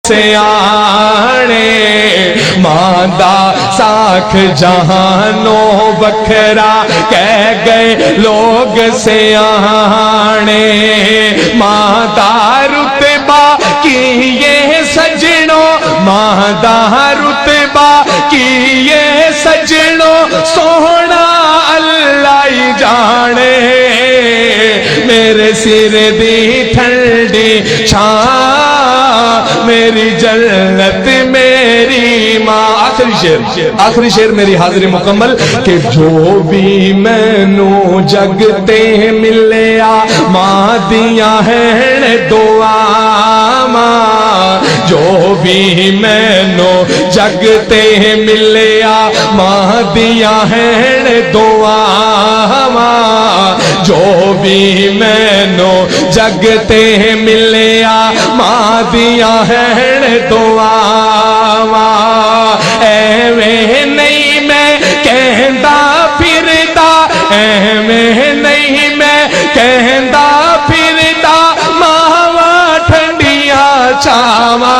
سیانے ماندہ ساکھ جہانوں بکھرا کہہ گئے لوگ سیانے ماندہ رتبہ کی یہ سجنوں ماندہ رتبہ کی یہ سجنوں سونا اللہ ہی جانے میرے سر دی ٹھنڈی چھاں میری جنت میری ماں آخری شعر میری حاضری مکمل کہ جو بھی مینو جگتے ملیا ماں دیا ہیں دعا جو بھی مینو جگتے ملیا ماں دیا ہیں دعا جو بھی مینو جگتے ملیا ماں دیا ہیں دعا ایویں نہیں میں کہندا پھردا ایویں نہیں میں کہندا پھردا ماواں ٹھنڈیاں چھاواں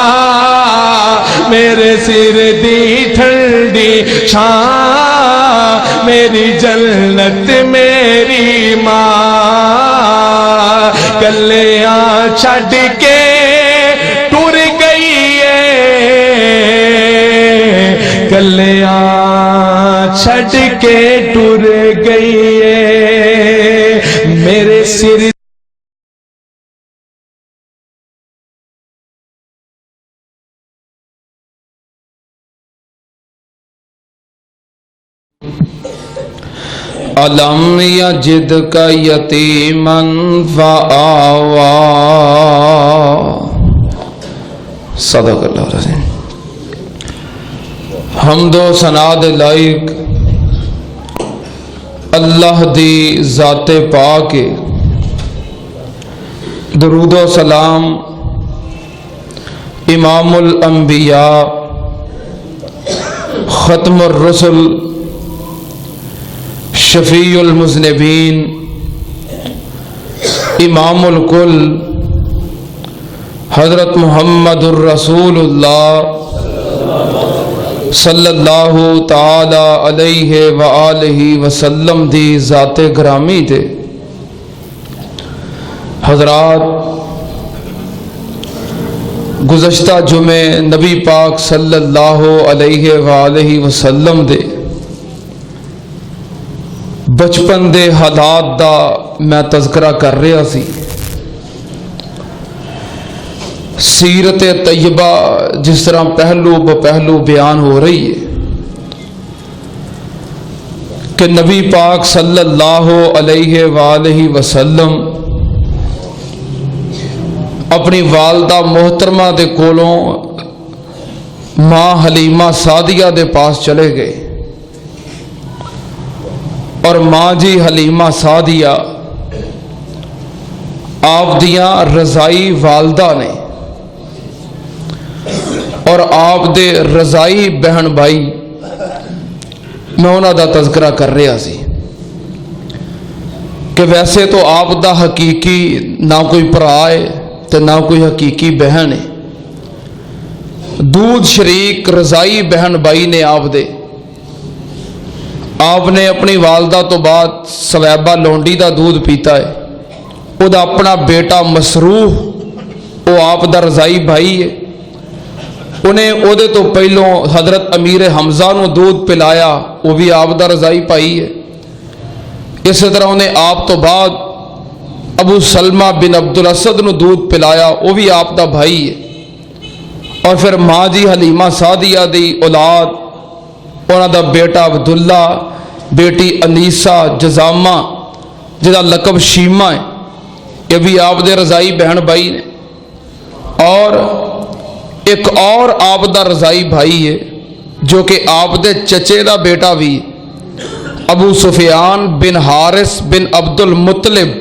میرے سر دی ٹھنڈی چھاں میری جنت میری ماں کلیاں چھڈ کے ٹر گئی ہے کلیاں چھڈ کے ٹر گئی ہے میرے سر ألم يجدك يتيما فآوى صدق اللہ العظیم حمد و ثنا دے لائق اللہ دی ذات پاک درود و سلام امام الانبیاء ختم الرسل شفیع المذنبین امام الکل حضرت محمد الرسول اللہ صلی اللہ تعالی علیہ وآلہ وسلم دی ذات گرامی دے حضرات گزشتہ جمعے نبی پاک صلی اللہ علیہ وآلہ وسلم دے بچپن دے حالات دا میں تذکرہ کر رہا سی سیرت طیبہ جس طرح پہلو بپہلو بیان ہو رہی ہے کہ نبی پاک صلی اللہ علیہ وآلہ وسلم اپنی والدہ محترمہ دے کولوں ماں حلیمہ سعدیہ دے پاس چلے گئے اور ماں جی حلیمہ سعدیہ آپ دیاں رضائی والدہ نے اور آپ دے رضائی بہن بھائی میں انہاں دا تذکرہ کر رہا سی کہ ویسے تو آپ دا حقیقی نہ کوئی بھرا ہے تے نہ کوئی حقیقی بہن ہے دودھ شریک رضائی بہن بھائی نے آپ نے اپنی والدہ تو بعد سویبہ لونڈی دا دودھ پیتا ہے وہ دا اپنا بیٹا مسروح وہ آپ دا رضائی بھائی ہے انہیں او دے تو پہلوں حضرت امیر حمزہ نو دودھ پلایا وہ بھی آپ دا رضائی بھائی ہے اس طرح انہیں آپ تو بعد ابو سلمہ بن عبدالاسد نو دودھ پلایا وہ بھی آپ دا بھائی ہے اور پھر ماں جی حلیمہ سعدیہ دی اولاد انہاں دا بیٹا عبداللہ بیٹی انیسہ جزامہ جدا لقب شیمہ ہے یہ بھی آپ دے رضائی بہن بھائی نے اور ایک اور آپ دا رضائی بھائی ہے جو کہ آپ دے چچے دا بیٹا بھی ابو سفیان بن حارث بن عبد المطلب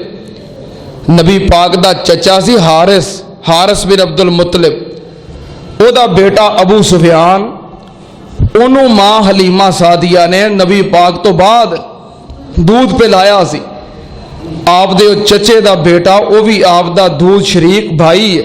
نبی پاک دا چچا سی حارث بن عبد المطلب او دا بیٹا ابو سفیان انہوں ماں حلیمہ سعدیہ نے نبی پاک تو بعد دودھ پلایا سی آپ دے چچے دا بیٹا وہ بھی آپ دا دودھ شریک بھائی ہے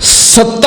7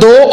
2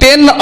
3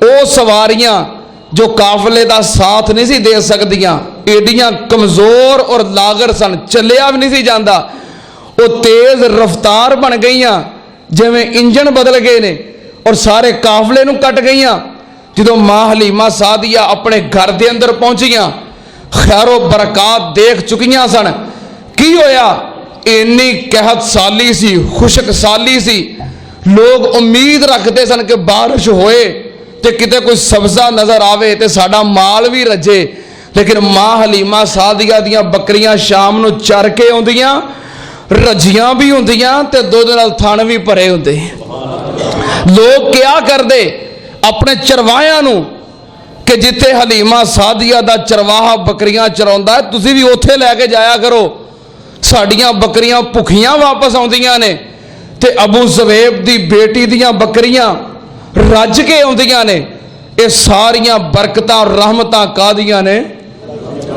ਉਹ ਸਵਾਰੀਆਂ ਜੋ ਕਾਫਲੇ ਦਾ ਸਾਥ ਨਹੀਂ ਸੀ ਦੇ ਸਕਦੀਆਂ, ਏਡੀਆਂ ਕਮਜ਼ੋਰ ਔਰ ਲਾਗਰ ਸਨ, ਚੱਲਿਆ ਵੀ ਨਹੀਂ ਸੀ ਜਾਂਦਾ, ਉਹ ਤੇਜ਼ ਰਫ਼ਤਾਰ ਬਣ ਗਈਆਂ, ਜਿਵੇਂ ਇੰਜਣ ਬਦਲ ਗਏ ਨੇ ਔਰ ਸਾਰੇ ਕਾਫਲੇ ਨੂੰ ਕੱਟ ਗਈਆਂ। ਜਦੋਂ ਮਾਂ ਹਲੀਮਾ ਸਾਦੀਆ ਆਪਣੇ ਘਰ ਦੇ ਅੰਦਰ ਪਹੁੰਚੀਆਂ, ਖੈਰੋ ਬਰਕਾਤ ਦੇਖ ਚੁੱਕੀਆਂ ਸਨ। ਕੀ ਹੋਇਆ? ਇੰਨੀ ਕਹਿਤ ਸਾਲੀ ਸੀ, ਖੁਸ਼ਕ ਸਾਲੀ ਸੀ, ਲੋਕ ਉਮੀਦ ਰੱਖਦੇ ਸਨ ਕਿ ਬਾਰਿਸ਼ ਹੋਏ ਤੇ ਕਿਤੇ ਕੋਈ ਸਬਜ਼ਾ ਨਜ਼ਰ ਆਵੇ ਤੇ ਸਾਡਾ ਮਾਲ ਵੀ ਰੱਜੇ। ਲੇਕਿਨ ਮਾਂ ਹਲੀਮਾ ਸਾਦੀਆ ਦੀਆਂ ਬੱਕਰੀਆਂ ਸ਼ਾਮ ਨੂੰ ਚਰ ਕੇ ਆਉਂਦੀਆਂ, ਰੱਜੀਆਂ ਵੀ ਹੁੰਦੀਆਂ ਤੇ ਦੁੱਧ ਨਾਲ ਥਣ ਵੀ ਭਰੇ ਹੁੰਦੇ। ਲੋਕ ਕਿਹਾ ਕਰਦੇ ਆਪਣੇ ਚਰਵਾਹਿਆਂ ਨੂੰ ਕਿ ਜਿੱਥੇ ਹਲੀਮਾ ਸਾਦੀਆ ਦਾ ਚਰਵਾਹਾ ਬੱਕਰੀਆਂ ਚਰਾਉਂਦਾ ਹੈ, ਤੁਸੀਂ ਵੀ ਉੱਥੇ ਲੈ ਕੇ ਜਾਇਆ ਕਰੋ, ਸਾਡੀਆਂ ਬੱਕਰੀਆਂ ਭੁੱਖੀਆਂ ਵਾਪਸ ਆਉਂਦੀਆਂ ਨੇ। ਤੇ ਅਬੂ ਜ਼ੁਬੈਬ ਦੀ ਬੇਟੀ ਦੀਆਂ ਬੱਕਰੀਆਂ ਰੱਜ ਕੇ ਆਉਂਦੀਆਂ ਨੇ। ਇਹ ਸਾਰੀਆਂ ਬਰਕਤਾਂ ਰਹਿਮਤਾਂ ਕਾਹਦੀਆਂ ਨੇ?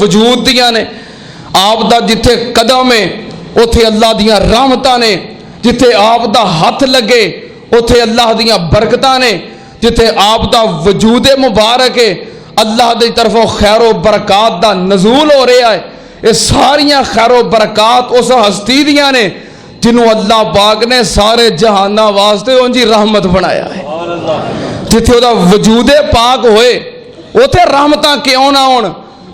ਵਜੂਦ ਦੀਆਂ ਨੇ। ਆਪ ਦਾ ਜਿੱਥੇ ਕਦਮ ਹੈ ਉੱਥੇ ਅੱਲਾਹ ਦੀਆਂ ਰਹਿਮਤਾਂ ਨੇ, ਜਿੱਥੇ ਆਪ ਦਾ ਹੱਥ ਲੱਗੇ ਉੱਥੇ ਅੱਲਾਹ ਦੀਆਂ ਬਰਕਤਾਂ ਨੇ, ਜਿੱਥੇ ਆਪ ਦਾ ਵਜੂਦ ਮੁਬਾਰਕ ਹੈ ਅੱਲਾਹ ਦੀ ਤਰਫੋਂ ਖੈਰੋ ਬਰਕਾਤ ਦਾ ਨਜ਼ੂਲ ਹੋ ਰਿਹਾ ਹੈ। ਇਹ ਸਾਰੀਆਂ ਖੈਰੋ ਬਰਕਾਤ ਉਸ ਹਸਤੀ ਦੀਆਂ ਨੇ ਜਿਹਨੂੰ ਅੱਲਾਹ ਪਾਕ ਨੇ ਸਾਰੇ ਜਹਾਨਾਂ ਵਾਸਤੇ ਉਂਝ ਹੀ ਰਹਿਮਤ ਬਣਾਇਆ ਹੈ। ਜਿੱਥੇ ਉਹਦਾ ਵਜੂਦ ਪਾਕ ਹੋਏ ਉੱਥੇ ਰਹਿਮਤਾਂ ਕਿਉਂ ਨਾ ਹੋਣ?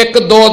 1-2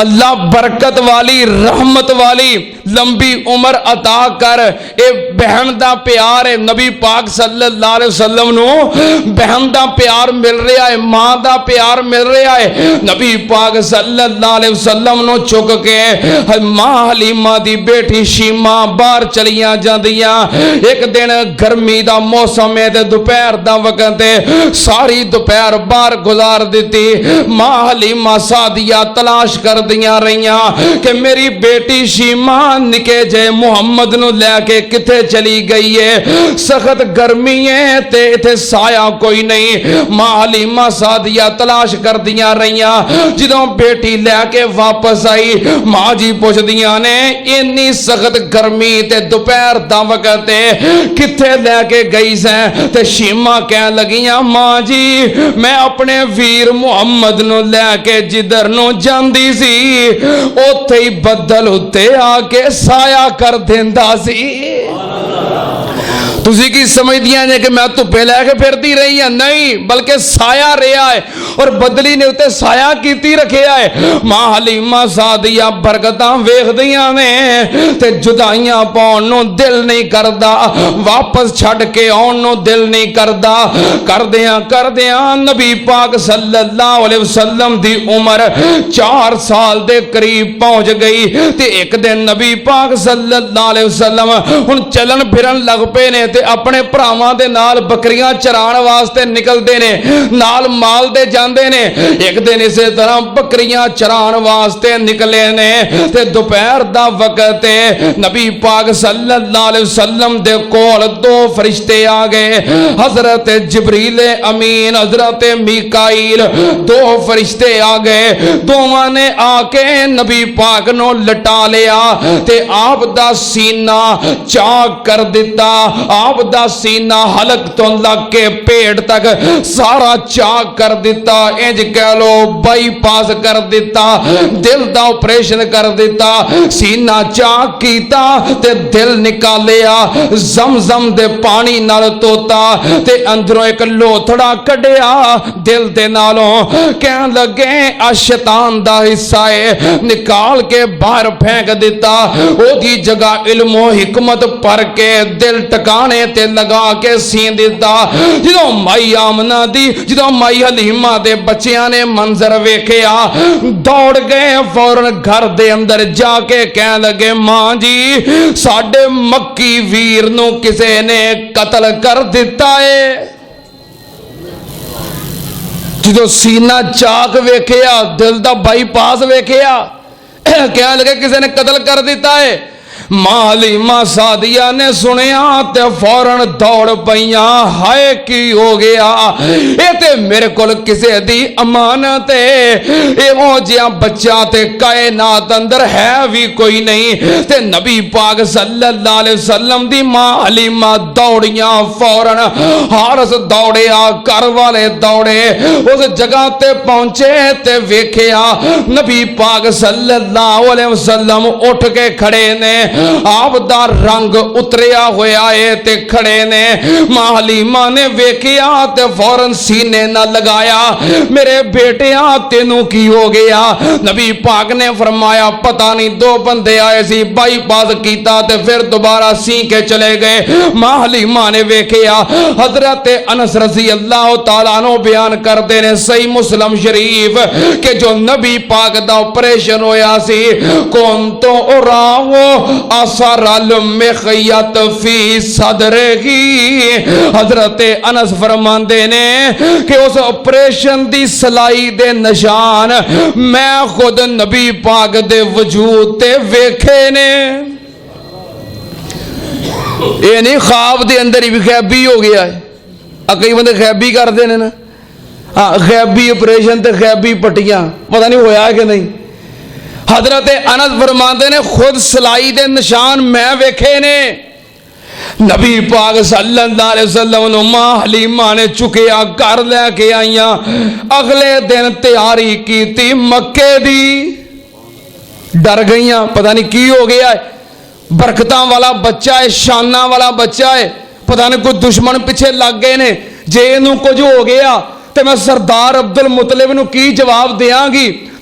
اللہ برکت والی رحمت والی لمبی عمر عطا کر. اے بہن دا پیار ہے, نبی پاک صلی اللہ علیہ وسلم نو بہن دا پیار مل رہا ہے, ماں دا پیار مل رہا ہے. نبی پاک صلی اللہ علیہ وسلم نو چک کے ماں حلیمہ دی بیٹی شیمہ باہر چلیاں جاندیاں. ایک دن گرمی دا موسم ہے تے دوپہر دا وقت ہے, ساری دوپہر باہر گزار دیتی. ماں حلیمہ سعدیہ تلاش کر دیاں رہیاں کہ میری بیٹی شیمہ نکے جے محمد نو لے کے کتے چلی گئی ہے, سخت گرمی ہے تے اتھے سایہ کوئی نہیں. ماں حلیمہ سعدیہ تلاش کر دیاں رہیاں. جدوں بیٹی لے کے واپس آئی, ماں جی پوچھ دیاں نے انی سخت گرمی تے دوپہر دا وقت ہے کتے لے کے گئی سیں؟ تے شیمہ کہنے لگیاں ماں جی میں اپنے ویر محمد نو لے کے جدھر نو جاندی سی اوتھے ہی بدل ہوتے آ کے سایہ کر دیندا سی. تسی کی سمجھ دیا کہ میں تو پہلے کے پھرتی رہی ہیں؟ نہیں, بلکہ سایہ رہا ہے اور بدلی نے اتے سایہ کیتی رکھیا ہے. ماں حلیمہ سعدیہ برکتاں ویکھ دیاں نے تے جدائیاں پاؤن نو دل نہیں کردا, واپس چھڑ کے آن نو دل نہیں کردا. کردیاں نبی پاک صلی اللہ علیہ وسلم دی عمر 4 سال دے قریب پہنچ گئی. تے ایک دن نبی پاک صلی اللہ علیہ وسلم ہن چلن پھرن لگ پے نے تے اپنے بھراواں دے نال بکریاں چران واسطے نکلدے نے, نال مال دے جاندے نے. ایک دن اسی طرح بکریاں چران واسطے نکلے نے تے دوپہر دا وقت ہے. نبی پاک صلی اللہ علیہ وسلم دے کول 2 فرشتے آ گئے, حضرت جبریل امین, حضرت میکائیل. 2 فرشتے آ گئے, دوواں نے آ کے نبی پاک نو لٹا لیا تے آپ دا سینہ چاک کر دیتا. آپ دا سینہ حلق تو لگ کے پیٹ تک سارا چاک کر دیتا. انج کہہ لو بائی پاس کر دیتا, دل دا آپریشن کر دیتا. سینہ چاک کیتا تے دل نکالیا, زمزم دے پانی نال توتا تے اندروں ایک لوتھڑا کڈیا دل دے نالوں. کہن لگے آ شیطان دا حصہ ہے, نکال کے باہر پھینک دیتا. او دی جگہ علم و حکمت پر کے دل ٹکانے تے لگا کے سین دیتا. جدوں مائی آمنہ دی, جدوں مائی حلیمہ دے بچیاں نے منظر ویکھیا دوڑ گئے فوراً گھر دے اندر جا کے کہنے لگے ماں جی ساڈے مکی ویر نو کسے نے قتل کر دیتا ہے. جدوں سینہ چاک ویکھیا, دل دا بائی پاس ویکھیا, کہنے لگے کسے نے قتل کر دیتا ہے. ماں حلیمہ سعدیہ نے سنیا تے فوراً دوڑ پئیاں, ہائے کی ہو گیا, اے تے میرے کول کسے دی امانت ہے, اے او جیاں بچہ تے کائنات اندر ہے بھی کوئی نہیں. تے نبی پاک صلی اللہ علیہ وسلم دی ماں حلیمہ دوڑیاں فوراً, حارس دوڑیا, گھر والے دوڑے, اس جگہ تے پہنچے تے ویکھیا نبی پاک صلی اللہ علیہ وسلم اٹھ کے کھڑے نے, آپ دا رنگ اتریا ہویا ہے تے کھڑے نے. ماں حلیمہ نے ویکھیا تے فوراً سینے نہ لگایا, میرے بیٹیاں تینوں کی ہو گیا؟ نبی پاک نے فرمایا پتہ نہیں, 2 بندے آئے سی, بائی پاس کیتا تے پھر دوبارہ سی کے چلے گئے. ماں حلیمہ نے ویکھیا, حضرت انس رضی اللہ تعالیٰ عنہ بیان کردے نے صحیح مسلم شریف کہ جو نبی پاک دا آپریشن ہویا سی, کون تو اراو اثر المخیت فی صدرہی, حضرت انس فرماندے نے کہ اس آپریشن دی سلائی دے نشان میں خود نبی پاک دے وجود تے ویکھے نے. یہ نہیں خواب دے اندر ہی غیبی ہو گیا ہے. کئی بندے غیبی کر دینے نا, غیبی آپریشن تے غیبی پٹیاں, پتہ نہیں ہویا کہ نہیں. حضرت انس فرماندے نے خود سلائی دے نشان میں ویکھے نے. نبی پاک صلی اللہ علیہ وسلم نو ماں حلیمہ نے چکیا, گھر لے کے آئیاں. اگلے دن تیاری کیتی مکے دی, ڈر گئیاں پتہ نہیں کی ہو گیا ہے. برکتاں والا بچہ ہے, شانہ والا بچہ ہے, پتہ نہیں کوئی دشمن پیچھے لگ گئے نے, جے نو کچھ ہو گیا تے میں سردار عبد المطلب نو کی جواب دیاں گی.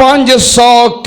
500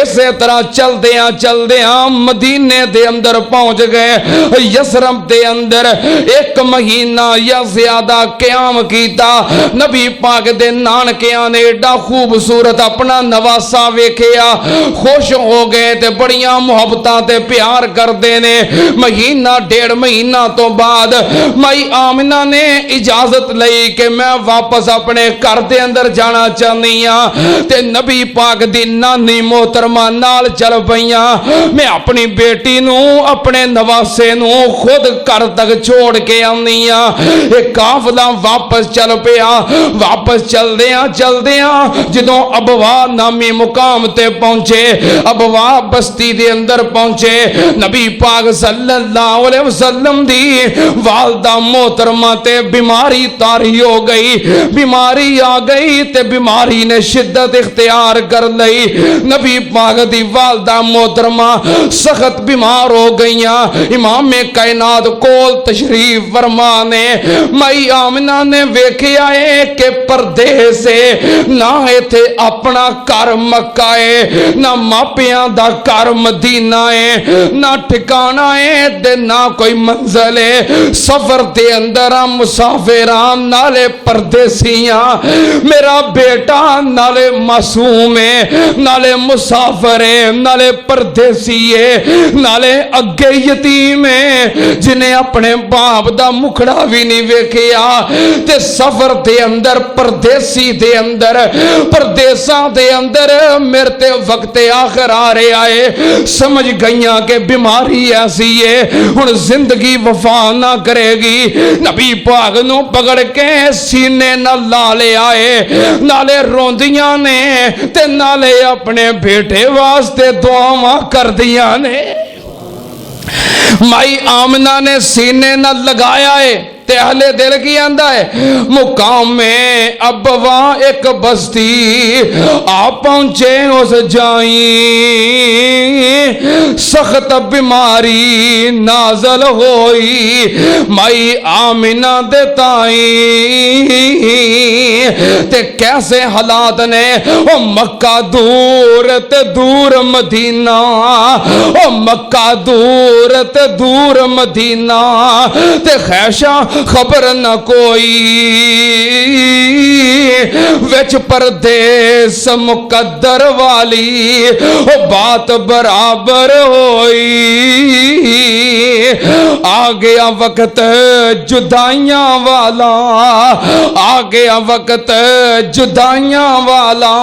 اسی طرح چلدیاں مدینے دے اندر پہنچ گئے یسرب دے اندر 1 مہینہ یا زیادہ قیام کیتا نبی پاک دے نانکیاں نے ایڈا خوبصورت اپنا نواسا ویکھیا خوش ہو گئے تے بڑیاں محبتاں تے پیار کردے نے مہینہ 1.5 مہینہ تو بعد مائی آمنہ نے اجازت لئی کہ میں واپس اپنے گھر دے اندر جانا چاہنی ہاں تے نبی پاک دی نانی محترمہ نال چل پئیاں میں اپنی بیٹی نو اپنے نواسے نو خود گھر تک چھوڑ کے آنی ہاں ایک قافلہ واپس چل پیا واپس چلدیاں جدوں ابوا نامی مقام تے پہنچے ابوا بستی دے اندر پہنچے نبی پاک صلی اللہ علیہ وسلم دی والدہ محترمہ تے بیماری طاری ہو گئی بیماری آ گئی تے بیماری نے شدت اختیار کر لئی نبی پاک دی والدہ محترمہ سخت بیمار ہو گئیاں امام کائنات کول تشریف فرما نے مائی آمنہ نے ویکھیا ہے کہ پردے سے نہ ایتھے اپنا گھر مکہ ہے نہ ماپیاں دا گھر مدینہ ہے نہ ٹھکانہ ہے تے نہ کوئی منزل ہے سفر دے اندر مسافران نالے پردیسیاں میرا بیٹا نالے معصوم ہے نالے مسافر ہے نالے پردیسی ہے نالے اگے یتیم ہے جنہیں اپنے باپ دا مکھڑا بھی نہیں ویکھیا تے سفر دے اندر پردیسی دے اندر پردیساں دے اندر میرے تے وقت آخر آ رہے آئے سمجھ گئیاں کہ بیماری ایسی ہے ہن زندگی وفا نہ کرے گی نبی پاک نو پکڑ کے سینے نہ لالے آئے نالے روندیاں نے تے نالے اپنے بیٹے واسطے دعاواں کر دیاں نے مائی آمنہ نے سینے نہ لگایا ہے تے اہل دل کی آندہ ہے مقام میں ابوا ایک بستی آپ پہنچے اس جائیں سخت بیماری نازل ہوئی مائی آمنہ دے تائیں تے کیسے حالات نے او مکہ دور تے دور مدینہ او مکہ دور تے دور مدینہ تے خیشہ خبر نہ کوئی وچ پردیس مقدر والی بات برابر ہوئی آ گیا وقت جدائیاں والا آ گیا وقت جدائیاں والا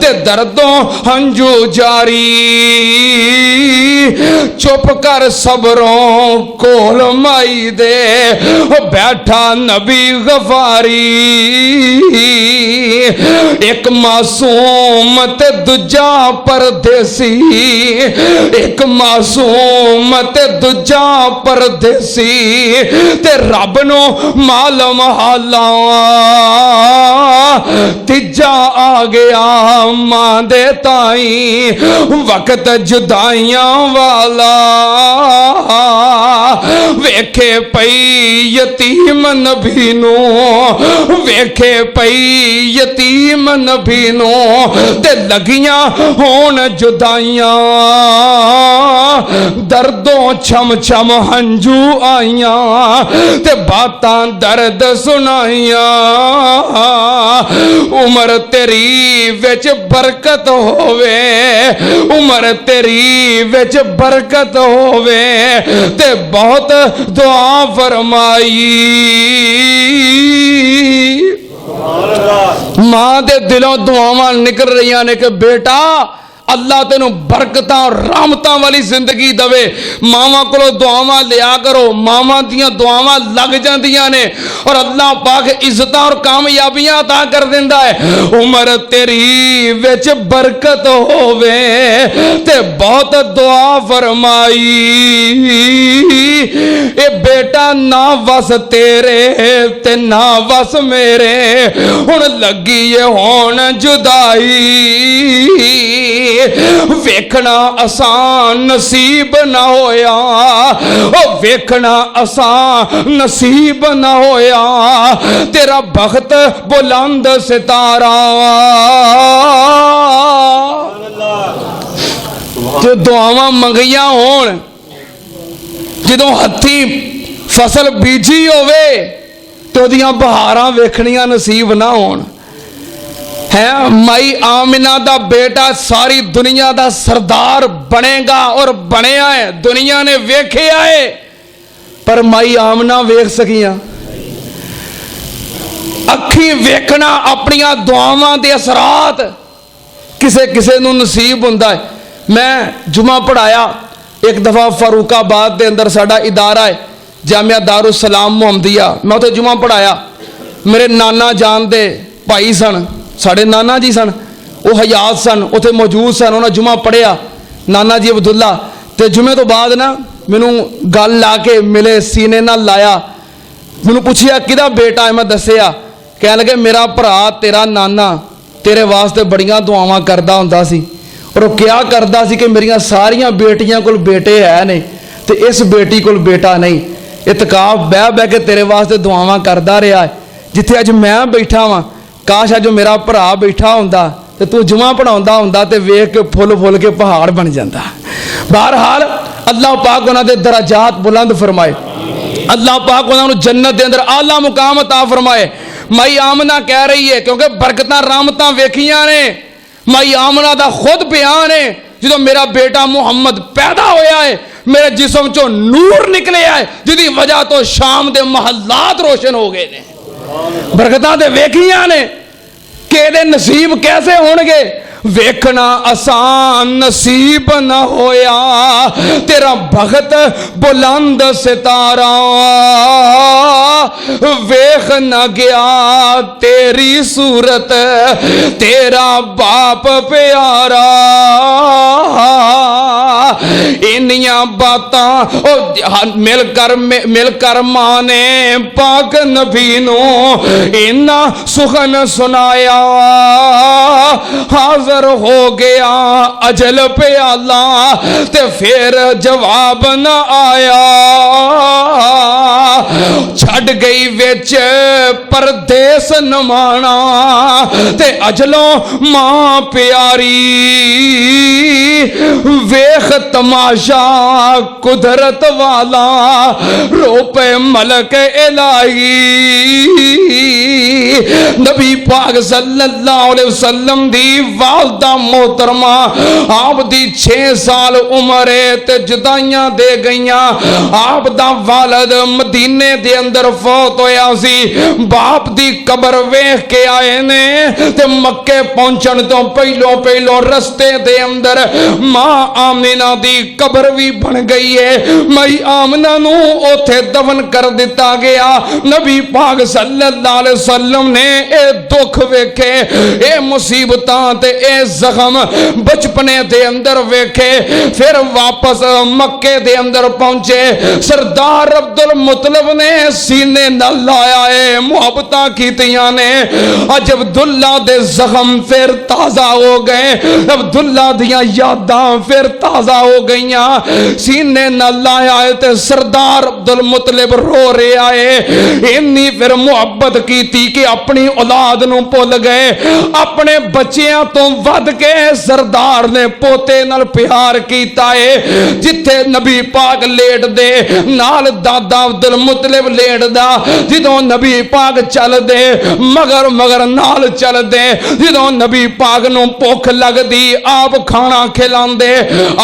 تے دردوں ہنجو جاری چپ کر صبروں کول مائی دے بیٹھا نبی غفاری ایک معصوم تے دجا پردیسی ایک معصوم تے دجا پردیسی تے رب نو معلوم حالاں تیجا آ گیا ماں دے تائیں وقت جدائیاں والا ویکھے پئی یتیم نبی نو ویکھے پئی یتیم نبی نو تے لگیاں ہون جدائیاں دردوں چھم چھم ہنجو آئیاں تے باتاں درد سنائیاں عمر تیری وچ برکت ہووے عمر تیری وچ برکت ہووے تے بہت دعا فرمائی ماں دے دلوں دعاواں نکل رہی نے کہ بیٹا اللہ تینوں برکتاں اور رحمتاں والی زندگی دوے ماما کو دعاواں لیا کرو ماما دیاں دعاواں لگ جاندیاں نے اور اللہ پاک عزتاں اور کامیابیاں عطا کر دیندا ہے عمر تیری وچ برکت ہووے تے بہت دعا فرمائی اے بیٹا نہ وس تیرے تے نہ وس میرے ہن لگی اے ہون جدائی ویکھنا آسان نصیب نہ ہویا او ویکھنا آسان نصیب نہ ہویا تیرا بخت بلند ستارہ جو دعاواں منگیاں ہون، جدوں ہتھی فصل بیجی ہوئے تو دیاں بہاراں ویکھنیاں نصیب نہ ہون، ہے مائی آمنہ دا بیٹا ساری دنیا دا سردار بنے گا اور بنیا ہے، دنیا نے ویکھے آئے، پر مائی آمنہ ویکھ سکیاں؟ اکھی ویکھنا اپنیاں دعاواں دے اثرات کسے کسے نو نصیب ہوندا ہے۔ میں جمعہ پڑھایا ایک دفعہ فاروق آباد دے اندر ساڈا ادارہ ہے جامعہ دارالسلام محمدیہ، میں اتنے جمعہ پڑھایا، میرے نانا جان دے بھائی سن، ساڑھے نانا جی سن، وہ حیات سن، اتنے موجود سن، انہوں نے جمعہ پڑھیا، نانا جی عبداللہ، تے جمعے تو بعد نا مینوں گل لا کے ملے، سینے نہ لایا، مینوں پوچھیا کدا بیٹا ہے، میں دسیا، کہنے لگے میرا بھرا تیرا نانا تیرے واسطے بڑیاں دعاواں کردا ہوندا سی، اور وہ کیا کردا سی کہ میریاں ساریاں بیٹیاں کول بیٹے ہے نے تے اس بیٹی کول بیٹا نہیں، اعتکاف بہ بہ کے تیرے واسطے دعاواں کردا رہا ہے، جتھے اج میں بیٹھا ہاں کاش اج میرا بھرا بیٹھا ہوندا تے تو جمعہ پڑھاوندا ہوندا تے ویکھ کے پھل پھل کے پہاڑ بن جاندا۔ بہرحال اللہ پاک انہاں دے درجات بلند فرمائے، اللہ پاک انہاں نو جنت دے اندر اعلیٰ مقام عطا فرمائے۔ مائی آمنہ کہہ رہی ہے کیونکہ برکتاں رحمتاں ویکھیاں نے، مائی آمنہ دا خود بیان ہے جدوں میرا بیٹا محمد پیدا ہویا ہے میرے جسم چوں نور نکلے آئے جدی وجہ تو شام دے محلات روشن ہو گئے نے، برکتاں دے ویکھیاں نے کہ دے نصیب کیسے ہون گے؟ ویکھنا آسان نصیب نہ ہویا تیرا بخت بلند ستارہ، ویکھ نہ گیا تیری صورت تیرا باپ پیارا، انیاں باتاں مل کر ماں نے پاک نبی نو انہاں سخن سنایا، حاضر ہو گیا اجل پہ اللہ تے پھر جواب نہ آیا، چھڑ گئی وچ پردیس نمانا تے اجلوں ماں پیاری، ویخ تماشا قدرت والا رو پہ ملک الہی، نبی پاک صلی اللہ علیہ وسلم دی والدہ محترمہ آپ دی 6 سال عمر تے جدائیاں دے گئیاں، آپ دا والد مدینے دے اندر فوت ہویا سی، باپ دی قبر ویکھ کے آئے نے تے مکے پہنچن تو پہلو رستے دے اندر ماں آمنہ دی قبر بھی بن گئی ہے، مائی آمنہ نو اوتھے دفن کر دیتا گیا۔ نبی پاک صلی اللہ علیہ وسلم نے اے دکھ ویکھے، اے مصیبتاں تے اے زخم بچپنے دے اندر ویکھے، پھر واپس مکے دے اندر پہنچے، سردار عبدالمطلب نے سینے نہ لایا ہے، محبتاں کیتیاں نے، اج عبداللہ دے زخم پھر تازہ ہو گئے، عبداللہ دیاں یاداں پھر تازہ ہو گئیاں، سینے نہ لایا ہے تے سردار عبدالمطلب رو رہے آئے، انی پھر محبت کیتی کہ اپنی اولاد نو بھول گئے، اپنے بچیاں تو ود کے سردار نے پوتے نال پیار کیتا ہے، جتھے نبی پاک لیٹ دے نال دادا عبدالمطلب لیٹ دا، جدوں نبی پاک چل دے مگر نال چل دے، جدوں نبی پاک نو بھوک لگ دی آپ کھانا کھلان دے،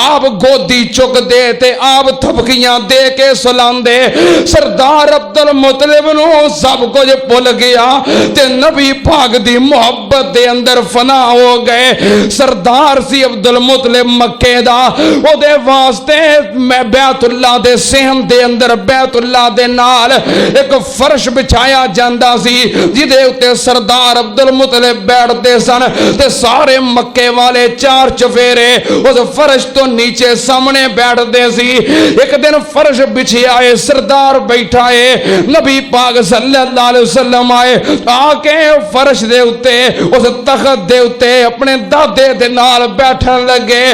آپ گودی چک دے تے آپ تھپکیاں دے کے سلان دے، سردار عبدالمطلب نو سب کچھ بھول گیا تے نبی پاک دی محبت دے اندر فنا ہو گئے۔ سردار سی عبدالمطلب مکے دا، او دے واسطے میں بیت اللہ دے سہن دے اندر بیت اللہ دے نال ایک فرش بچھایا جاندا سی، جدے اتے سردار عبدالمطلب بیٹھ دے سن تے سارے مکے والے چار چفیرے اس فرش تو نیچے سامنے بیٹھ دے سی۔ ایک دن فرش بچھیا ہے، سردار بیٹھا ہے، نبی پاک صلی اللہ علیہ وسلم آئے، آکے فرش دے اتے اس تخت دے اتے اپنے دادے دے نال بیٹھن لگے،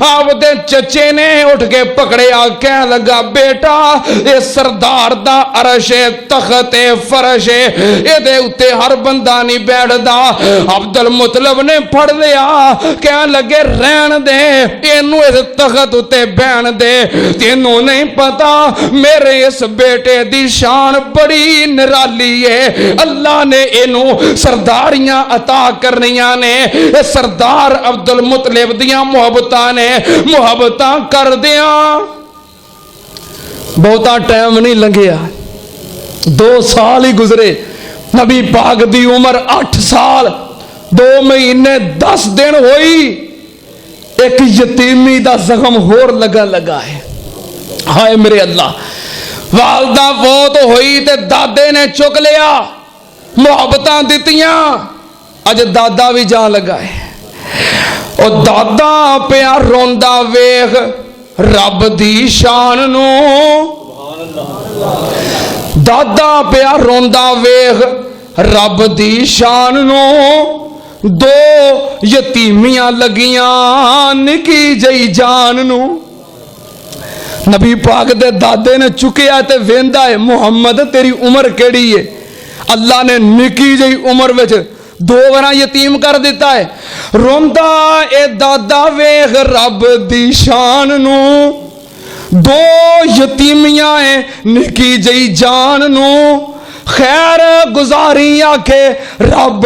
آپ دے چچے نے اٹھ کے پکڑے آکے لگا بیٹا اے سردار دا عرش تخت فرش اے دے اتے ہر بندہ نہیں بیٹھ دا۔ عبدالمطلب نے پڑھ لیا، کہنے لگے رہن دے ਇਹਨੂੰ ਇਸ ਤਖਤ ਉੱਤੇ ਬਹਿਣ ਦੇ। ਤੈਨੂੰ ਨਹੀਂ ਪਤਾ ਮੇਰੇ ਇਸ ਬੇਟੇ ਦੀ ਸ਼ਾਨ ਬੜੀ ਨਿਰਾਲੀ ਏ। ਅੱਲਾ ਨੇ ਇਹਨੂੰ ਸਰਦਾਰੀਆਂ ਅਤਾ ਕਰਨੀਆਂ ਨੇ। ਇਹ ਸਰਦਾਰ ਅਬਦੁਲ ਮੁਤਲਿਬ ਦੀਆਂ ਮੁਹੱਬਤਾਂ ਨੇ। ਮੁਹੱਬਤਾਂ ਕਰਦਿਆਂ ਬਹੁਤਾ ਟਾਈਮ ਨਹੀਂ ਲੰਘਿਆ, 2 ਸਾਲ ਹੀ ਗੁਜ਼ਰੇ। ਨਬੀ ਪਾਕ ਦੀ ਉਮਰ 8 ਸਾਲ 2 ਮਹੀਨੇ 10 ਦਿਨ ਹੋਈ। ਇੱਕ ਯਤੀਮੀ ਦਾ ਜ਼ਖਮ ਹੋਰ ਲੱਗਾ ਹੈ। ਹਾਏ ਮੇਰੇ ਅੱਲਾ, ਵਾਲਦਾ ਫੌਤ ਹੋਈ ਤੇ ਦਾਦੇ ਨੇ ਚੁੱਕ ਲਿਆ, ਮੁਹੱਬਤਾਂ ਦਿੱਤੀਆਂ। ਅੱਜ ਦਾਦਾ ਵੀ ਜਾਣ ਲੱਗਾ ਹੈ। ਉਹ ਦਾਦਾ ਪਿਆ ਰੋਂਦਾ ਵੇਖ ਰੱਬ ਦੀ ਸ਼ਾਨ ਨੂੰ। ਦਾਦਾ ਪਿਆ ਰੋਂਦਾ ਵੇਖ ਰੱਬ ਦੀ ਸ਼ਾਨ ਨੂੰ। 2 ਯਤੀਮੀਆਂ ਲੱਗੀਆਂ ਨਿੱਕੀ ਜਈ ਜਾਨ ਨੂੰ। ਨਬੀ ਪਾਕ ਦੇ ਦਾਦੇ ਨੇ ਚੁੱਕਿਆ ਤੇ ਵੇਂਦਾ ਹੈ, ਮੁਹੰਮਦ ਤੇਰੀ ਉਮਰ ਕਿਹੜੀ ਹੈ? ਅੱਲਾ ਨੇ ਨਿੱਕੀ ਜਈ ਉਮਰ ਵਿੱਚ 2 ਵਾਰਾਂ ਯਤੀਮ ਕਰ ਦਿੱਤਾ ਹੈ। ਰੋਂਦਾ ਇਹ ਦਾਦਾ ਵੇਖ ਰੱਬ ਦੀ ਸ਼ਾਨ ਨੂੰ। 2 ਯਤੀਮੀਆਂ ਹੈ ਨਿੱਕੀ ਜਈ ਜਾਨ ਨੂੰ। ਖੈਰ ਗੁਜ਼ਾਰੀ ਆਖੇ ਰੱਬ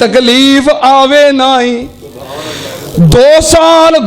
ਤਕਲੀਫ ਆਵੇ ਨਹੀਂ। 2 ਸਾਲ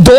2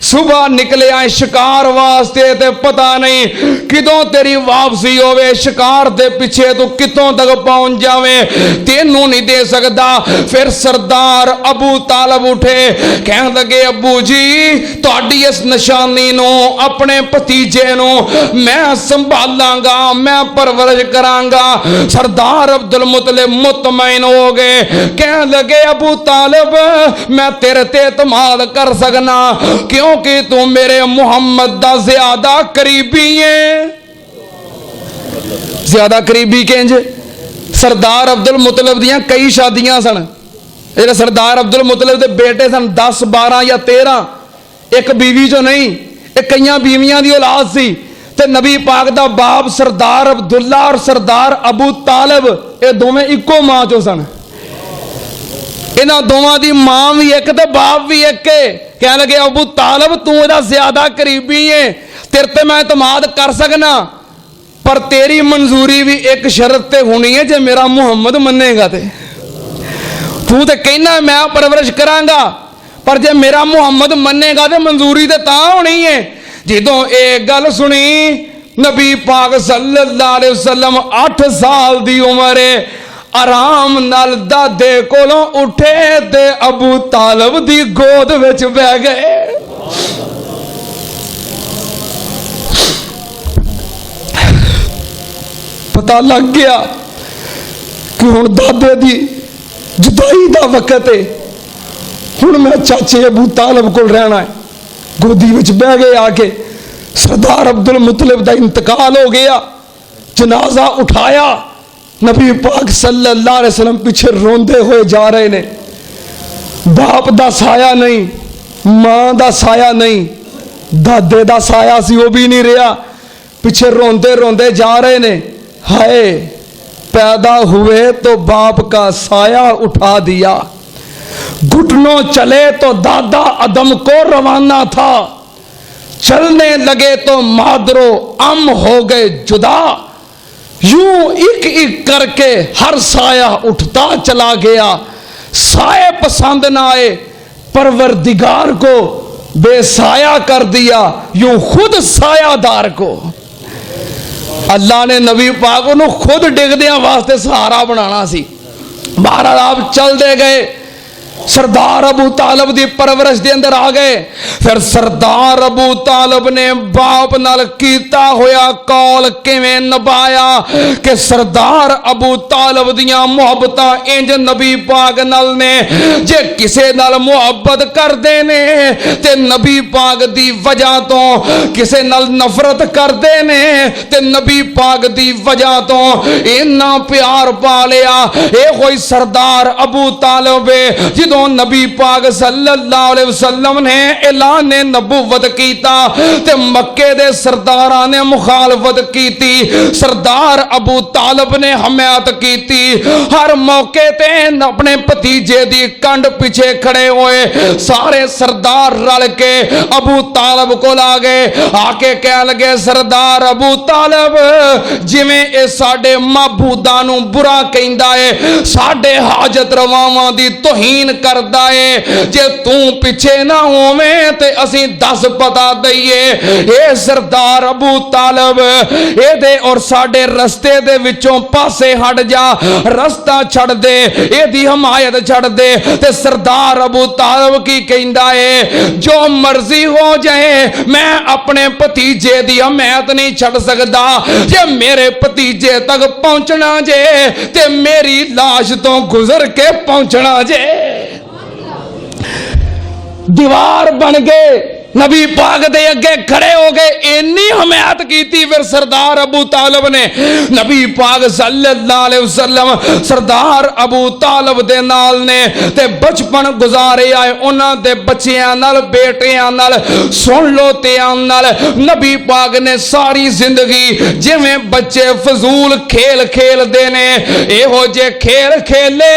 صبح نکلے آئے شکار واسطے تے پتہ نہیں کدوں تیری واپسی ہوئے، شکار دے پیچھے تو کتوں تک پہنچ جاوے تینوں نہیں دے سکتا۔ پھر سردار ابو طالب اٹھے، کہنے لگے ابو جی تہاڈی اس نشانی نو اپنے بھتیجے نو میں سنبھالاں گا، میں پرورش کراں گا۔ سردار عبد المطلب مطمئن ہو گئے، کہنے لگے ابو طالب میں تیرے تے اعتماد کر سکنا کیونکہ تو میرے محمد دا زیادہ قریبی ہے۔ زیادہ قریبی کینج؟ سردار عبد المطلب دیاں کئی شادیاں سن، یہ سردار عبد المطلب دے بیٹے سن 10 12 یا 13، ایک بیوی جو نہیں، ایک کئیاں بیویاں دی اولاد سی۔ تے نبی پاک دا باپ سردار عبداللہ اور سردار ابو طالب یہ دونوں اکو ماں چو سن، انہاں دونوں دی ماں بھی ایک تے باپ بھی ایک۔ کہنے لگے ابو طالب تو دا زیادہ قریبی ہے، تیرے تے میں اعتماد کر سکنا، پر تیری منظوری بھی ایک شرط تے ہونی ہے، جے میرا محمد منے گا تو تے کہنا میں پرورش کراں گا، پر جے میرا محمد منے گا تے منظوری تے تاں ہونی ہے۔ جدوں ایک گل سنی نبی پاک صلی اللہ علیہ وسلم 8 سال دی عمر آرام نال دادے کولوں اٹھے تے ابو طالب دی گود وچ بہ گئے۔ پتہ لگ گیا کہ ہن دادے دی جدائی دا وقت ہے، ہن میں چاچے ابو طالب کول رہنا ہے۔ گودی وچ بہ گئے آ کے، سردار عبد المطلب دا انتقال ہو گیا، جنازہ اٹھایا، نبی پاک صلی اللہ علیہ وسلم پیچھے روندے ہوئے جا رہے نے، باپ دا سایہ نہیں، ماں دا سایہ نہیں، دادے دا سایہ سی وہ بھی نہیں رہا، پیچھے روندے روندے جا رہے نے۔ ہائے پیدا ہوئے تو باپ کا سایہ اٹھا دیا، گھٹنوں چلے تو دادا عدم کو روانہ تھا، چلنے لگے تو مادرو ام ہو گئے جدا، یوں ایک ایک کر کے ہر سایہ اٹھتا چلا گیا، سائے پسند نہ آئے پروردگار کو بے سایہ کر دیا، یوں خود سایہ دار کو اللہ نے نبی پاک انہوں خود ڈگ دیا واسطے سہارا بنانا سی۔ بہرحال آپ چل دے گئے، سردار ابو طالب دی پرورش دے اندر آ گئے۔ پھر سردار ابو طالب نے باپ نال کیتا ہویا کال کیویں نبھایا کہ سردار ابو طالب دیاں محبتاں انج نبی پاک نال نے، جے کسے نال محبت کر دے نے تے نبی پاک دی وجہ تو، کسے نال نفرت کر دے نے تے نبی پاک دی وجہ تو اتنا پیار پا لیا۔ اے کوئی سردار ابو طالب جدوں نبی پاک صلی اللہ علیہ وسلم نے اعلان نبوت کیتا تے مکے دے سرداراں نے مخالفت کیتی، سردار ابو طالب نے حمایت کیتی، ہر موقع تے اپنے بھتیجے دی کنڈ پیچھے کھڑے ہوئے، سارے سردار رل کے ابو طالب کو لا گئے، آ کے کہہ لگے سردار ابو طالب جویں اے ساڈے معبوداں نوں برا کہندا ہے، ساڈے حاجت رواواں دی توہین کردا ہے، جے توں پیچھے نہ ہوویں تے اسی 10 پتا دئیے۔ اے سردار ابو طالب اے دے اور ساڈے رستے دے وچوں پاسے ہٹ جا، رستہ چھڑ دے، اے دی حمایت چھڑ دے۔ تے سردار ابو طالب کی کہندا ہے جو مرضی ہو جائے میں اپنے بھتیجے دی حمایت نہیں چھڑ سکدا، جے میرے بھتیجے تک پہنچنا جے تے میری لاش تو گزر کے پہنچنا جے۔ دیوار بن گئے، نبی پاک دے اگے کھڑے ہو گئے، اینی حمایت کیتی۔ پھر سردار ابو طالب نے نبی پاک صلی اللہ علیہ وسلم سردار ابو طالب دے نال نے تے بچپن گزارے آئے، انہاں دے بچیاں نال بیٹیاں نال سن لو تیاں نال نبی پاک نے ساری زندگی جویں بچے فضول کھیل کھیل دینے اے ہو جے کھیل کھیلے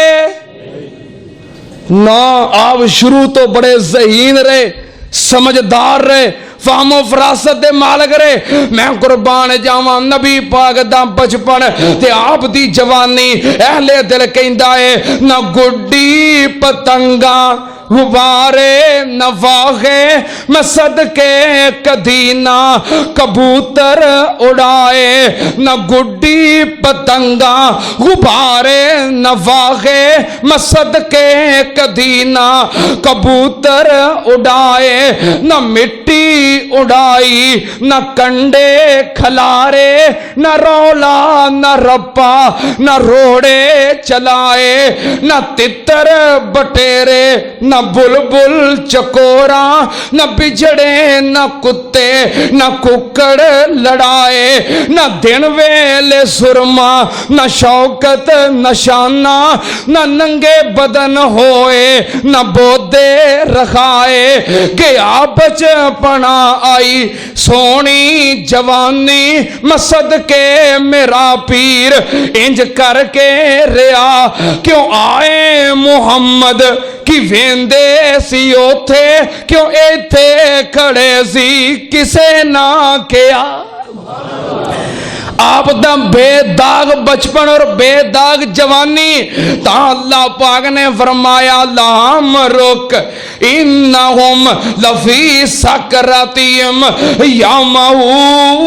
نہ۔ آپ شروع تو بڑے ذہین رہے، سمجھدار رہے، فہم و فراست دے مالک رہے۔ میں قربان جاواں نبی پاک دا بچپن تے آپ دی جوانی اہل دل کہندا ہے نہ گڈی پتنگاں غبارے نواغے میں صدقے کدی نہ کبوتر اڑائے نہ گڈی پتنگا غبارے نواغے میں صدقے کدی نہ کبوتر اڑائے نہ مٹی اڑائی نہ کنڈے کھلارے نہ رولا نہ رپا نہ روڑے چلائے نہ تتر بٹیرے نہ بلبل چکورا نہ بجڑے نہ کتے نہ ککڑ لڑائے نہ دن ویلے سرما نہ شوکت نشانہ نہ ننگے بدن ہوئے نہ بودے رکھائے گیا بچپنا آئی سونی جوانی مسد کے میرا پیر انج کر کے ریا کیوں آئے محمد کی ویندے سی اوتھے کیوں ایتھے کھڑے سی کسے نہ کیا آپ دا بے داغ بچپن اور بے داغ جوانی تا اللہ پاک نے فرمایا لام رک انہم لفی سکراتیم یامہون۔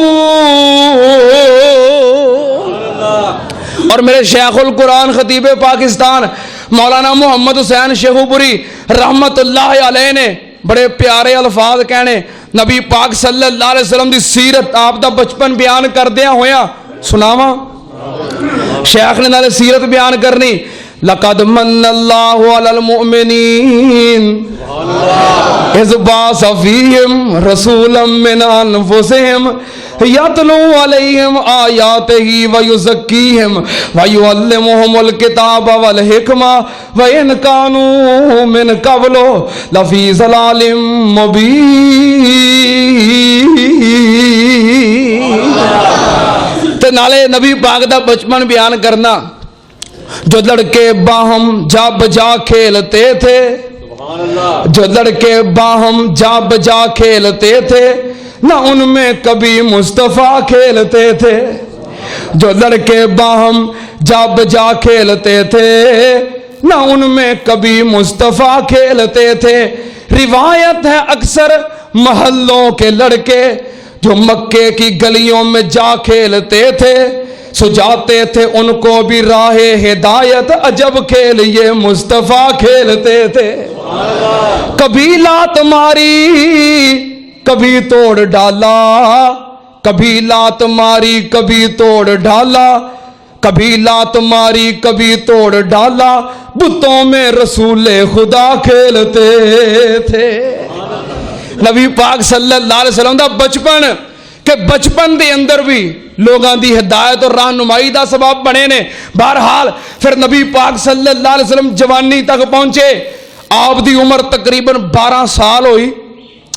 اور میرے شیخ القرآن خطیب پاکستان مولانا محمد حسین شیخو پوری رحمت اللہ علیہ نے بڑے پیارے الفاظ کہنے نبی پاک صلی اللہ علیہ وسلم دی سیرت آپ دا بچپن بیان کر دیا ہویا سناوا شیخ نے نالے سیرت بیان کرنی لقد من اللہ علی المؤمنین اذ بعث فیہم رسولا من انفسہم یتلو علیہم آیاتہ ویزکیہم ویعلمہم الکتاب والحکمہ وإن کانوا من قبل لفی ضلال مبین۔ تے نالے نبی پاک دا بچپن بیان کرنا جو لڑکے باہم جا بجا کھیلتے تھے جو لڑکے باہم جا بجا کھیلتے تھے نہ ان میں کبھی مصطفیٰ کھیلتے تھے جو لڑکے باہم جا بجا کھیلتے تھے نہ ان میں کبھی مصطفیٰ کھیلتے تھے روایت ہے اکثر محلوں کے لڑکے جو مکے کی گلیوں میں جا کھیلتے تھے سو جاتے تھے ان کو بھی راہ ہدایت عجب کھیل یہ مصطفیٰ کھیلتے تھے کبھی لات ماری کبھی توڑ ڈالا کبھی لات ماری کبھی توڑ ڈالا کبھی لات ماری کبھی توڑ ڈالا بتوں میں رسول خدا کھیلتے تھے۔ نبی پاک صلی اللہ علیہ وسلم دا بچپن کہ بچپن دے اندر بھی لوگاں دی ہدایت اور رہنمائی دا سبب بنے نے۔ بہرحال پھر نبی پاک صلی اللہ علیہ وسلم جوانی تک پہنچے آپ دی عمر تقریباً 12 سال ہوئی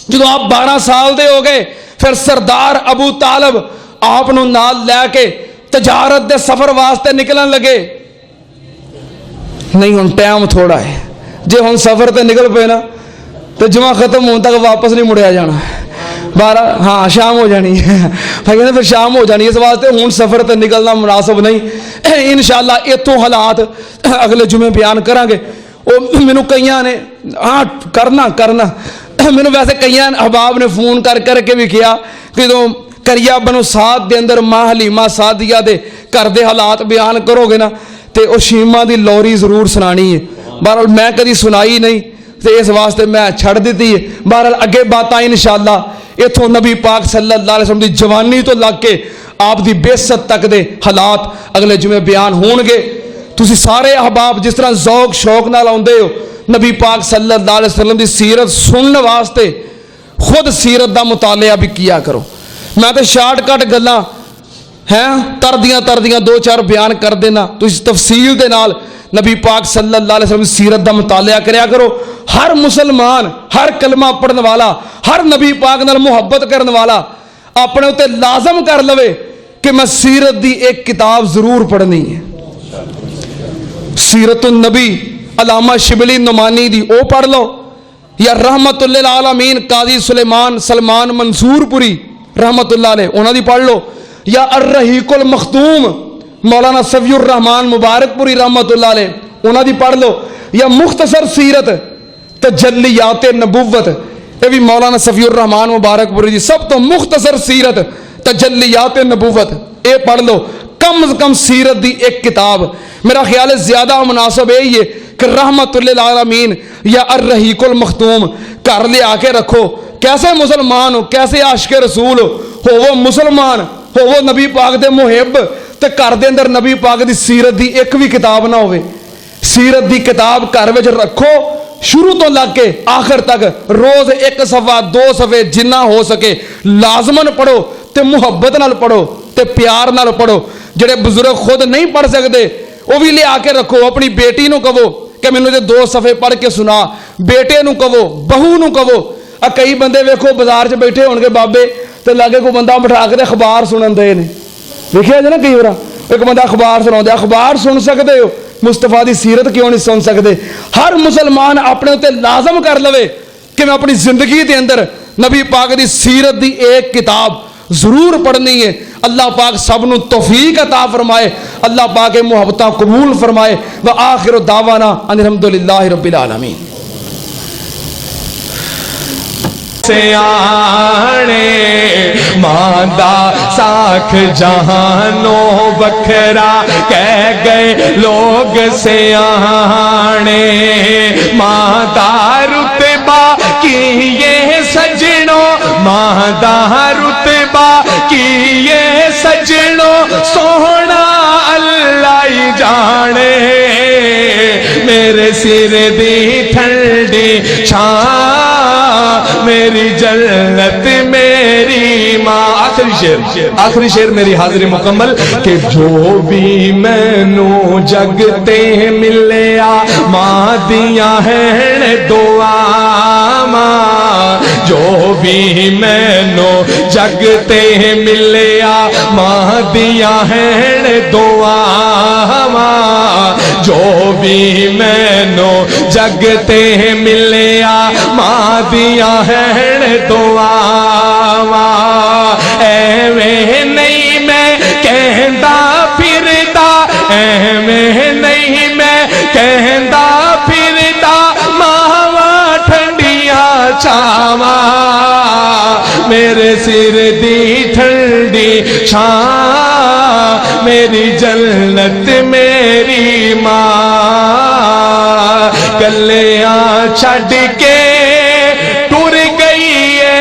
جدو آپ 12 سال دے ہو گئے پھر سردار ابو طالب آپ نو نال لے کے تجارت دے سفر واسطے نکلن لگے نہیں ہن ٹائم تھوڑا ہے جے ہن سفر تے نکل پے نا تو جمعہ ختم ہون تک واپس نہیں مڑیا جانا 12 ہاں شام ہو جانی ہے بھائی کہتے پھر شام ہو جانی اس واسطے ہون سفر تے نکلنا مناسب نہیں انشاءاللہ اتوں حالات اگلے جمعے بیان کریں گے مینوں کئیاں نے ہاں کرنا مینوں ویسے کئیاں احباب نے فون کر کے بھی کیا کہ تو کریا بنو سعد دے اندر ماں حلیمہ سعدیہ دے گھر دے حالات بیان کرو گے نا تے او شیمہ دی لوری ضرور سنانی ہے بہرحال میں کدی سنائی نہیں تے اس واسطے میں چھڑ دیتی ہے بہرحال اگے باتاں انشاءاللہ اتھوں نبی پاک صلی اللہ علیہ وسلم دی جوانی تو لگ کے آپ دی بیست تک دے حالات اگلے جمعے بیان ہون گے تسی سارے احباب جس طرح ذوق شوق نال آندے ہو نبی پاک صلی اللہ علیہ وسلم دی سیرت سننے واسطے خود سیرت دا مطالعہ بھی کیا کرو میں تے شارٹ کٹ گلاں ہیں تردیاں 2-4 بیان کر دینا تو اس تفصیل دے نال نبی پاک صلی اللہ علیہ وسلم سیرت دا مطالعہ کریا کرو ہر مسلمان ہر کلمہ پڑھنے والا ہر نبی پاک نال محبت کرنے والا اپنے اتے لازم کر لوے کہ میں سیرت دی ایک کتاب ضرور پڑھنی ہے سیرت النبی علامہ شبلی نعمانی دی او پڑھ لو یا رحمت للعالمین قاضی سلمان منصور پوری رحمت اللہ علیہ انہاں دی پڑھ لو یا الرحیق المختوم مولانا صفی الرحمان مبارک پوری رحمت اللہ علیہ انہاں دی پڑھ لو یا مختصر سیرت تجلیات نبوت، یہ بھی مولانا صفی الرحمان مبارک پوری دی سب تو مختصر سیرت تجلیات نبوت، اے پڑھ لو کم از کم سیرت دی ایک کتاب۔ میرا خیال ہے زیادہ مناسب یہی ہے کہ رحمت للعالمین یا الرحیق المختوم گھر لے آ کے رکھو۔ کیسے مسلمان ہو، کیسے عاشق رسول ہو وہ مسلمان ہو وہ نبی پاک دے محب، تے گھر دے اندر نبی پاک دی سیرت دی ایک بھی کتاب نہ ہوئے۔ سیرت دی کتاب گھر وچ رکھو، شروع تو لگ کے آخر تک روز ایک صفحہ 2 صفحے جنہ ہو سکے لازمن پڑھو، تے محبت نال پڑھو تے پیار نال پڑھو۔ جڑے بزرگ خود نہیں پڑھ سکتے وہ بھی لے آ کے رکھو، اپنی بیٹی نو کہو کہ مینوں تے 2 صفحے پڑھ کے سنا، بیٹے نو کہو، بہو نو کہو۔ کئی بندے ویکھو بازار چ بیٹھے ہون گے بابے تے لاگے کوئی بندہ بٹھا کے اخبار سنن دے نے، ویکھیا جی نا کئی بار ایک بندہ اخبار سنا، اخبار سن سکتے ہو، مصطفیٰ دی سیرت کیوں نہیں سن سکتے؟ ہر مسلمان اپنے تے لازم کر لوے کہ میں اپنی زندگی دے اندر نبی پاک دی سیرت دی ایک کتاب ضرور پڑھنی ہے۔ اللہ پاک سب نو توفیق عطا فرمائے، اللہ پاک محبتاں قبول فرمائے۔ وآخر دعوانا ان الحمدللہ رب العالمین۔ سیانے ماندہ ساکھ جہانوں بکھرا کہہ گئے لوگ سیانے، ماندہ رتبہ کیے سجنوں، ماندہ رتبہ کیے سجنوں، سونا اللہ ہی جانے، میرے سر دی ٹھنڈی چھاں میری جنت میری ماں۔ آخری شعر میری حاضری مکمل کہ جو بھی مینوں جگ تے ملیا ماں دیاں ہیں دعا ماں، جو بھی مینوں جگ تے ملیا ماں دیاں ہیں دعا ماں، جو بھی مینوں جگ تے ملیا ماں دیاں ہیں دعا ماں، ایویں نہیں میں کہندا پھردا، ایویں نہیں میں کہندا پھردا، ماواں ٹھنڈیاں چھاواں، میرے سر دی ٹھنڈی چھاں میری جنت میری ماں، کلیاں چھڈ کے ٹر گئی ہے،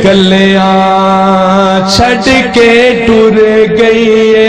کلیاں چھڈ کے ٹر گئی ہے۔